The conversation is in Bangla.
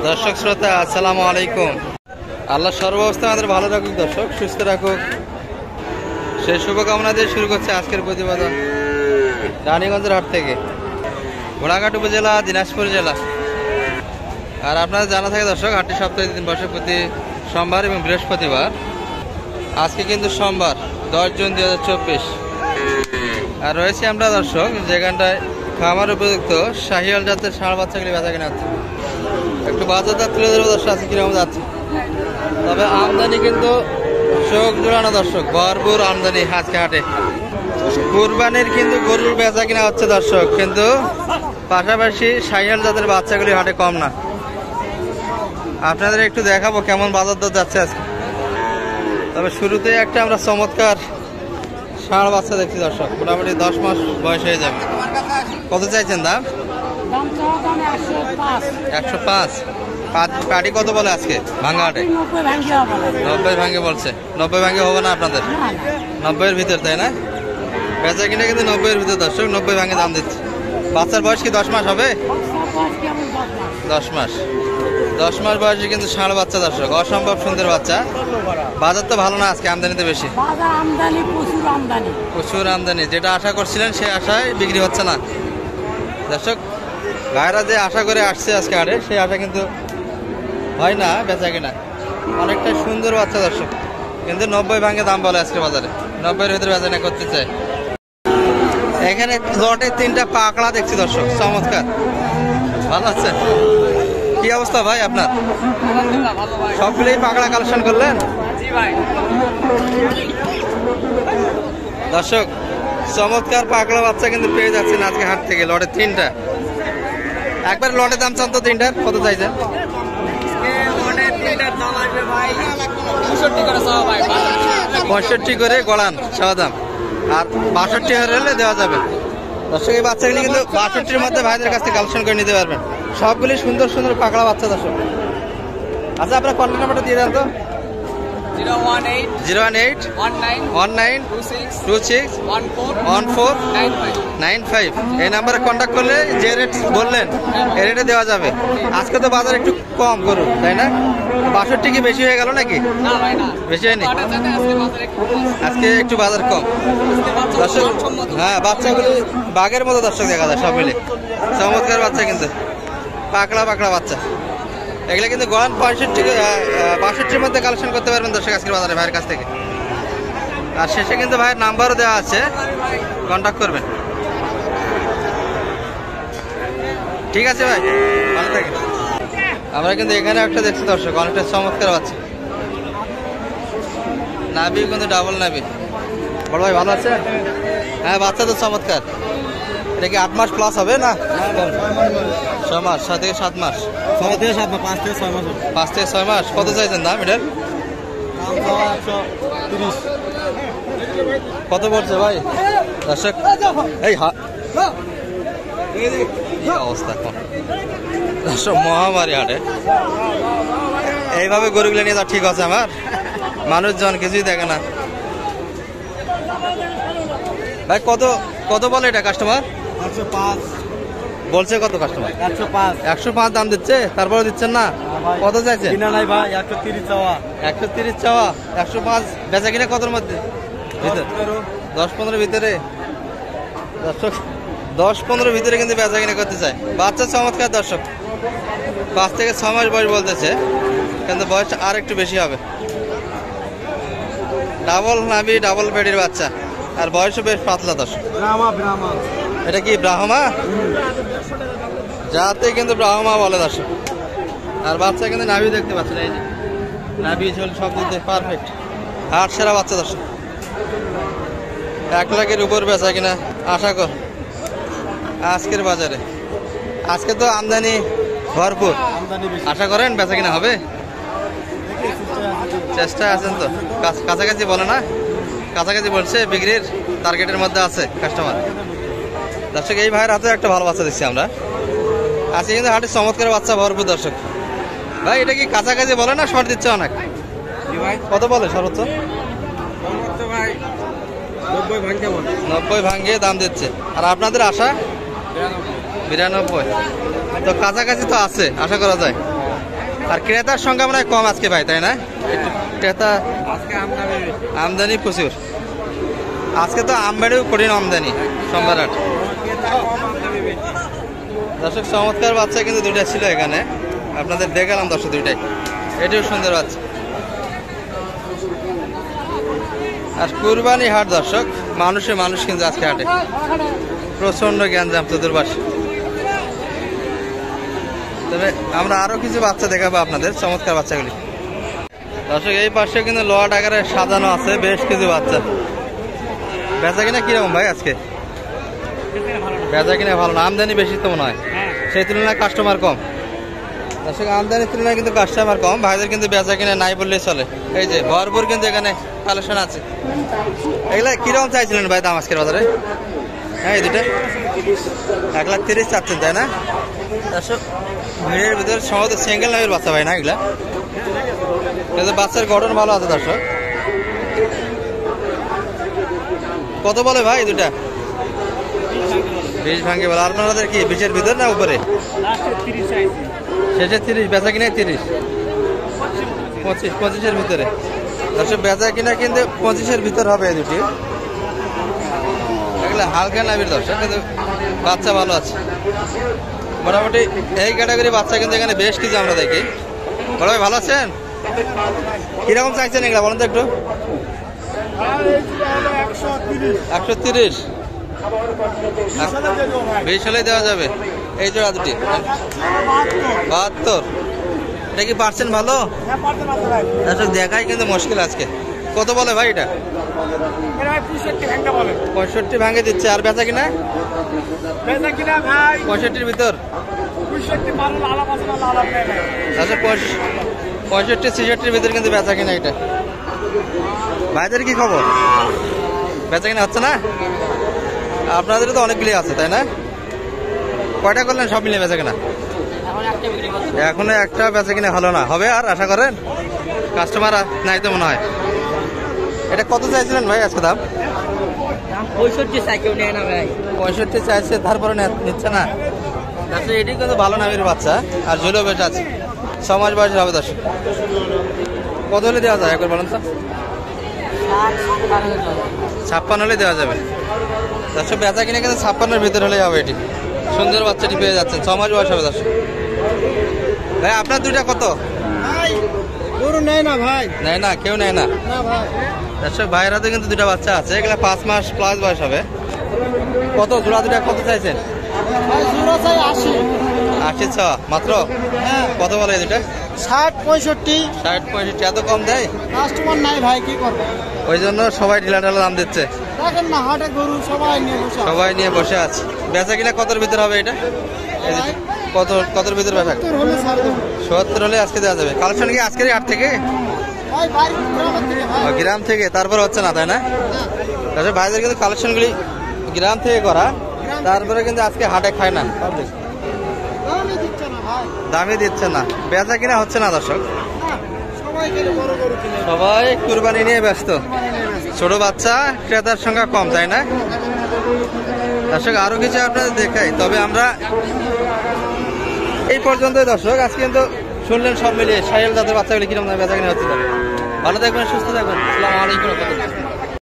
দর্শক শ্রোতা আসসালামু আলাইকুম। আল্লাহ সর্বাবস্থা আমাদের ভালো রাখুক, দর্শক সুস্থ রাখুক, সেই শুভকামনা দিয়ে শুরু করছে আজকের প্রতিবেদন রানীগঞ্জের হাট থেকে, ঘোড়াঘাট উপজেলা, দিনাজপুর জেলা। আর আপনাদের জানা থাকে দর্শক, হাটটি সপ্তাহে 2 দিন বসে, প্রতি সোমবার এবং বৃহস্পতিবার। আজকে কিন্তু সোমবার 10 জুন 2024। আর রয়েছি আমরা দর্শক যেখানটায় খামার উপযুক্ত শাহিওয়াল জাতের ষাঁড় বাচ্চাগুলি বেচা কিনা হচ্ছে। একটু বাজারটা তুলে ধরবো দর্শক আজকে কিরকম যাচ্ছে। তবে আমদানি কিন্তু চোখ জোড়ানো দর্শক, ভরপুর আমদানি আজকে হাটে। কুরবানির কিন্তু গরুর বেচা কিনা হচ্ছে দর্শক, কিন্তু পাশাপাশি শাহিওয়াল জাতের বাচ্চাগুলি হাটে কম না। আপনাদের একটু দেখাবো কেমন বাজার দর যাচ্ছে আজকে। তবে শুরুতেই একটা আমরা চমৎকার ষাঁড় বাচ্চা দেখছি দর্শক, মোটামুটি 10 মাস বয়স হয়ে যাবে। কত চাইছেন দাম? 105। পাটি কত বলে আজকে ভাঙ্গা হাটে? 90 ভাঙ্গে বলছে। 90 ভাঙ্গে হবে না আপনাদের? 90-এর ভিতর, তাই না? বেচা কিনে কিন্তু 90-এর ভিতর দর্শক, 90 ভাঙ্গে দাম দিচ্ছে। বাচ্চার বয়স কি 10 মাস হবে? 10 মাস। 10 মাস বয়সে কিন্তু ষাঁড় বাচ্চা দর্শক, অসম্ভব সুন্দর বাচ্চা। বাজার তো ভালো না আজকে, আমদানিতে বেশি। প্রচুর আমদানি, যেটা আশা করছিলেন সেই আশায় বিক্রি হচ্ছে না দর্শক। ভাইরা যে আশা করে আসছে আজকে হাটে, সেই আশা কিন্তু হয় না বেচা কিনা। অনেকটা সুন্দর বাচ্চা দর্শক, কিন্তু 90 ভাঙ্গে দাম বলে আজকে বাজারে। 90-এর ভিতরে বেচা কিনা করতে চাই। এখানে লটে 3টা পাকড়া দেখছি দর্শক, চমৎকার। ভালো আছে? কি অবস্থা ভাই আপনার? সবগুলোই পাকড়া কালেকশন করলেন? দর্শক চমৎকার পাকড়া বাচ্চা কিন্তু পেয়ে যাচ্ছেন আজকে হাট থেকে, লটে 3টা। একবার লটে দাম চান তো 3টার, কত চাইছেন? 65 করে গড়ান চাওয়া দাম, আর 62 হলে দেওয়া যাবে দর্শক। এই বাচ্চাগুলি কিন্তু 62-র মধ্যে ভাইদের কাছ থেকে কালেকশন করে নিতে পারবেন। সবগুলি সুন্দর সুন্দর পাকড়া বাচ্চা দর্শক। আচ্ছা, আপনার কন্ট্যাক্ট নাম্বারটা দিয়ে দেন তো। 018-19-26-14-95 এই নাম্বারে কন্ট্যাক্ট করলে যে রেট বললেন এই রেটে দেওয়া যাবে। আজকে তো বাজার একটু কম করুন, তাই না? 62 কি বেশি হয়ে গেল নাকি? বেশি হয়নি, আজকে একটু বাজার কম দর্শক। হ্যাঁ, বাচ্চাগুলো বাঘের মতো দর্শক দেখা যায়, সব মিলে চমৎকার বাচ্চা, কিন্তু পাকড়া বাচ্চা। এগুলো কিন্তু গড়ান 65-র মধ্যে কালেকশন করতে পারবেন দর্শক আজকের বাজারে ভাইয়ের কাছ থেকে। আর শেষে কিন্তু ভাইয়ের নাম্বারও দেওয়া আছে, কন্ট্যাক্ট করবেন। ঠিক আছে ভাই, ভালো থাকেন। আমরা কিন্তু এখানে একটা দেখছি দর্শক, অনেকটা চমৎকার বাচ্চা। নাভি কিন্তু ডাবল নাভি। বড় ভাই ভালো আছে? হ্যাঁ, বাচ্চা তো চমৎকার। এটা কি 8 মাস প্লাস হবে না? 6 মাস, 6 থেকে 7 মাস। 6 থেকে 7 মাস, 5 থেকে 6 মাস। 5 থেকে 6 মাস। কত চাইছেন দাম এটার? 130। কত পড়ছে ভাই দর্শক? এই কি অবস্থা এখন দর্শক, মহামারী হাটে এইভাবে গরুগুলো নিয়ে যাওয়া ঠিক আছে? আমার মানুষজন কিছুই দেখে না ভাই। কত বলে এটা কাস্টমার? 105 বলছে। কত কাস্টমার? 105 দাম দিচ্ছে, তারপরে দিচ্ছেন না? কত চাইছে? কিনা নাই ভাই, 130 চাওয়া। 130 চাওয়া, 105 বেচা কিনা কতর মধ্যে? 10-15 ভিতরে দর্শক, 10-15 ভিতরে কিন্তু বেচা কিনা করতে চায়। বাচ্চা চমৎকার দর্শক, 5 থেকে 6 মাস বয়স বলতেছে, কিন্তু বয়সটা আর একটু বেশি হবে। ডাবল নাভি, ডাবল পেডির বাচ্চা, আর বয়সও বেশ পাতলা দর্শক। এটা কি ব্রাহ্মা? যাতে কিন্তু ব্রাহ্মা বলে দর্শক। আর বাচ্চা কিন্তু নাভি দেখতে পাচ্ছেন, এই যে নাভি ঝোল সব দিতে পারফেক্ট, হাট সেরা বাচ্চা দর্শক। 1 লাখের উপর বেচা কিনা আশা কর আজকের বাজারে। আজকে তো আমদানি ভরপুর, আশা করেন বেচা কিনা হবে? চেষ্টা আছেন তো? কাছাকাছি বলে না? কাছাকাছি বলছে, বিক্রির টার্গেটের মধ্যে আছে কাস্টমার দর্শক। এই ভাইয়ের হাতে একটা ভালো বাচ্চা দিচ্ছি আমরা আজকে, কিন্তু হাটের চমৎকার বাচ্চা ভরপুর দর্শক। ভাই এটা কি কাছাকাছি বলে না শর্ট দিচ্ছে অনেক? কত বলে সর্বোচ্চ? 90 ভাঙ্গে দাম দিচ্ছে। আর আপনাদের আশা? 92। তো কাছাকাছি তো আছে, আশা করা যায়। আর ক্রেতার সংখ্যা মনে হয় কম আজকে ভাই, তাই না? ক্রেতা আজকে আমদানি আমদানি প্রচুর। আজকে তো আমবাড়িও কঠিন আমদানি, সোমবার হাট। দর্শক চমৎকার বাচ্চা কিন্তু দুইটা ছিল এখানে, আপনাদের দেখালাম দর্শক দুইটাই। এটিও সুন্দর বাচ্চা। আর কুরবানি হাট দর্শক, মানুষ কিন্তু আজকে হাটে প্রচন্ড গ্যাঞ্জাম চতুর্পাশে। তবে আমরা আরো কিছু বাচ্চা দেখাবো আপনাদের, চমৎকার বাচ্চাগুলি। দর্শক এই পাশে কিন্তু লোহাট আকারে সাজানো আছে বেশ কিছু বাচ্চা। বেচা কিনা কিরকম ভাই আজকে? বেচা কিনা ভালো না, আমদানি বেশি তো মনে হয়, সেই তুলনায় কাস্টমার কম। দর্শক আমদানির তুলনায় কিন্তু কাস্টমার কম, ভাইদের কিন্তু বেচা কিনা নাই বললেই চলে। এই যে ভরপুর কিন্তু এখানে কালেকশন আছে। এগুলা কিরকম চাইছিলেন ভাই দাম আজকের বাজারে? হ্যাঁ এই দুটা 1,30,000 চাচ্ছেন, তাই না? দর্শক ভিড়ের ভিতরে সম্ভবত সিঙ্গেল নামের বাচ্চা ভাই না এগুলা, কিন্তু বাচ্চার গঠন ভালো আছে। দর্শক কত বলে ভাই দুটা? 20 ভাঙ্গে বলে। আপনাদের কি 20-এর ভিতর না উপরে? শেষে 30, বেচা কিনা 30, 25-এর ভিতরে। দর্শক বেচা কিনা কিন্তু 25-এর ভিতর হবে এই দুটি। এগুলো হালকা নামের দর্শক, কিন্তু বাচ্চা ভালো আছে মোটামুটি। এই ক্যাটাগরি বাচ্চা কিন্তু এখানে বেশ কিছু আমরা দেখি। বড় ভাই ভালো আছেন? কিরকম চাইছেন এগুলা বলেন তো একটু? 130, 20 হলেই দেওয়া যাবে। এই জোড়া দুটি 72। এটা কি পারছেন ভালো? দর্শক দেখাই কিন্তু মুশকিল আজকে। কত বলে ভাই এটা? 65 ভাঙে দিচ্ছে। আর বেচা কিনা? 65-এর ভিতর। 65-66-এর ভিতর কিন্তু বেচা কিনা এটা। ভাইদের কি খবর? বেচা কিনা হচ্ছে না? আপনাদের তো অনেকগুলি আছে তাই না? কয়টা করলেন সব মিলিয়ে বেচা কিনা? এখনো একটা বেচা কিনা হলো না, হবে আর আশা করেন? কাস্টমার নাই তো মনে হয়। এটা কত চাইছিলেন ভাই আজকে দাম? 65 চাই, কেউ নেয় না ভাই। 65 চাইছে, তারপরে নিচ্ছে না। আচ্ছা এটি কিন্তু ভালো নামের বাচ্চা, আর ঝুলেও বেশ আছে। 6 মাস বয়সের হবে। দর্শক কত হলে দেওয়া যায় একবার বলেন তো? 56 হলে দেওয়া যাবে। দর্শক বেচা কিনে কিন্তু 56-এর ভিতর হলেই হবে। এটি সুন্দর বাচ্চাটি পেয়ে যাচ্ছেন, 6 মাস বয়স হবে। দর্শক ভাই আপনার দুইটা কত? গরু নেয় না ভাই, নেয় না, কেউ নেয় না। ভাই দর্শক ভাইয়ের হাতে কিন্তু দুটা বাচ্চা আছে, এগুলা 5 মাস প্লাস বয়স হবে। কত জোড়া দুটা কত চাইছেন? 80 মাত্র? কত বলে এই দুটা? 60-65। 60-65 এত কম দেয়? কাস্টমার নাই ভাই, কি করবো? ওই জন্য সবাই ঢিলা ঢালা দাম দিচ্ছে। দেখেন না হাটে গরু সবাই নিয়ে বসে আছে। বেচা কিনা কতর ভিতর হবে এটা? কতর ভিতর বেচা? 70 হলে আজকে দেওয়া যাবে। কালেকশন কি আজকের হাট থেকে? গ্রাম থেকে, তারপর হচ্ছে না তাই না? আচ্ছা ভাইদের কিন্তু কালেকশনগুলি গ্রাম থেকে করা, তারপরে কিন্তু আজকে হাটে খায় না, দামই দিচ্ছে না, বেচা কিনা হচ্ছে না। দর্শক সবাই কুরবানি নিয়ে ব্যস্ত, ছোট বাচ্চা, ক্রেতার সংখ্যা কম, তাই না? দর্শক আরো কিছু আপনাদের দেখাই, তবে আমরা এই পর্যন্তই। দর্শক আজকে কিন্তু শুনলেন সব মিলিয়ে সাহেল জাতের বাচ্চাগুলি কিরকম বেচা কিনা হচ্ছে। ভালো থাকবেন, সুস্থ থাকবেন। আসসালামু আলাইকুম।